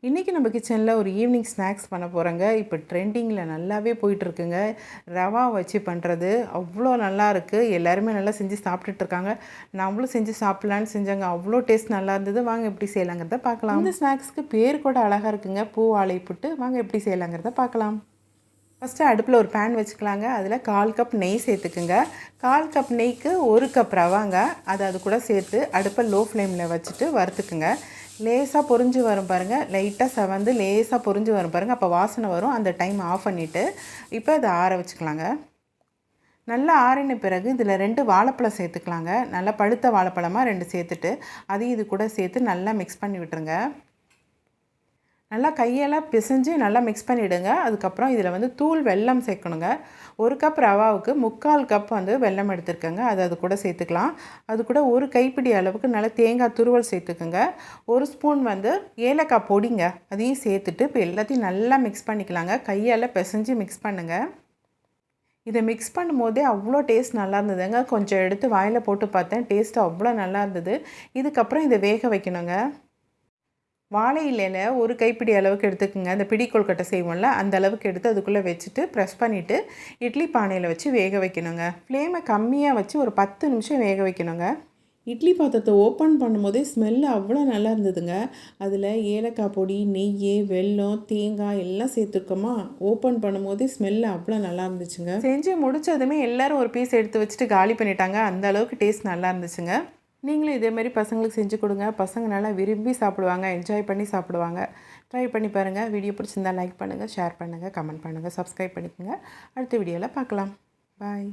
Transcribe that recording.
இன்றைக்கி நம்ம கிச்சனில் ஒரு ஈவினிங் ஸ்நாக்ஸ் பண்ண போகிறோங்க. இப்போ ட்ரெண்டிங்கில் நல்லாவே போயிட்டுருக்குங்க. ரவா வச்சு பண்ணுறது அவ்வளோ நல்லா இருக்குது. எல்லாருமே நல்லா செஞ்சு சாப்பிட்டுட்ருக்காங்க. நம்மளும் செஞ்சு சாப்பிட்லான்னு செஞ்சாங்க. அவ்வளோ டேஸ்ட் நல்லா இருந்தது. வாங்க எப்படி செய்யலாங்கிறத பார்க்கலாம். இந்த ஸ்நாக்ஸ்க்கு பேர் கூட அழகாக இருக்குங்க, பூ வாழை புட்டு. வாங்க எப்படி செய்யலாங்கிறத பார்க்கலாம். ஃபஸ்ட்டு அடுப்பில் ஒரு பேன் வச்சுக்கலாங்க. அதில் 1/4 கப் நெய் சேர்த்துக்குங்க. 1/4 கப் நெய்க்கு 1 கப் ரவாங்க. அது கூட சேர்த்து அடுப்பை லோ ஃப்ளேமில் வச்சுட்டு வறுத்துக்குங்க. லேசாக பொரிஞ்சு வரும் பாருங்கள், லைட்டாக செவந்து லேசாக பொரிஞ்சு வரும் பாருங்கள், அப்போ வாசனை வரும். அந்த டைம் ஆஃப் பண்ணிவிட்டு இப்போ அதை ஆற வச்சுக்கலாங்க. நல்லா ஆறின பிறகு இதில் 2 வாழைப்பழம் சேர்த்துக்கலாங்க. நல்லா பழுத்த வாழைப்பழமாக 2 சேர்த்துட்டு அதையும் இது கூட சேர்த்து நல்லா மிக்ஸ் பண்ணி விட்டுருங்க. நல்லா கையெல்லாம் பிசைஞ்சு நல்லா மிக்ஸ் பண்ணிவிடுங்க. அதுக்கப்புறம் இதில் வந்து தூள் வெல்லம் சேர்க்கணுங்க. 1 கப் ரவாவுக்கு 3/4 கப் வந்து வெல்லம் எடுத்துருக்கேங்க. அது கூட சேர்த்துக்கலாம். அது கூட ஒரு கைப்பிடி அளவுக்கு நல்லா தேங்காய் துருவல் சேர்த்துக்குங்க. 1 ஸ்பூன் வந்து ஏலக்காய் பொடிங்க, அதையும் சேர்த்துட்டு இப்போ எல்லாத்தையும் நல்லா மிக்ஸ் பண்ணிக்கலாங்க. கையால் பிசைஞ்சு மிக்ஸ் பண்ணுங்கள். இதை மிக்ஸ் பண்ணும்போதே அவ்வளோ டேஸ்ட் நல்லா இருந்ததுங்க. கொஞ்சம் எடுத்து வாயில் போட்டு பார்த்தேன், டேஸ்ட்டு அவ்வளோ நல்லா இருந்தது. இதுக்கப்புறம் இதை வேக வைக்கணுங்க. வாழை இலையில் ஒரு கைப்பிடி அளவுக்கு எடுத்துக்கோங்க. அந்த பிடி கொழுக்கட்டை செய்வோம்ல, அந்த அளவுக்கு எடுத்து அதுக்குள்ளே வச்சுட்டு ப்ரெஸ் பண்ணிவிட்டு இட்லி பானையில் வச்சு வேக வைக்கணுங்க. ஃப்ளேமை கம்மியாக வச்சு ஒரு 10 நிமிஷம் வேக வைக்கணுங்க. இட்லி பாத்திரத்தை ஓப்பன் பண்ணும்போதே ஸ்மெல்லு அவ்வளோ நல்லா இருந்ததுங்க. அதில் ஏலக்காய் பொடி, நெய், வெல்லம், தேங்காய் எல்லாம் சேர்த்துருக்கோமா, ஓப்பன் பண்ணும்போதே ஸ்மெல்லு அவ்வளோ நல்லா இருந்துச்சுங்க. செஞ்சு முடித்ததுமே எல்லோரும் ஒரு பீஸ் எடுத்து வச்சுட்டு காலி பண்ணிட்டாங்க. அந்த அளவுக்கு டேஸ்ட் நல்லா இருந்துச்சுங்க. நீங்களும் இதேமாதிரி பசங்களுக்கு செஞ்சு கொடுங்க. பசங்க நல்லா விரும்பி சாப்பிடுவாங்க, என்ஜாய் பண்ணி சாப்பிடுவாங்க. ட்ரை பண்ணி பாருங்கள். வீடியோ பிடிச்சிருந்தா லைக் பண்ணுங்கள், ஷேர் பண்ணுங்கள், கமெண்ட் பண்ணுங்கள், சப்ஸ்கிரைப் பண்ணிக்கோங்க. அடுத்த வீடியோவில் பார்க்கலாம். பாய்.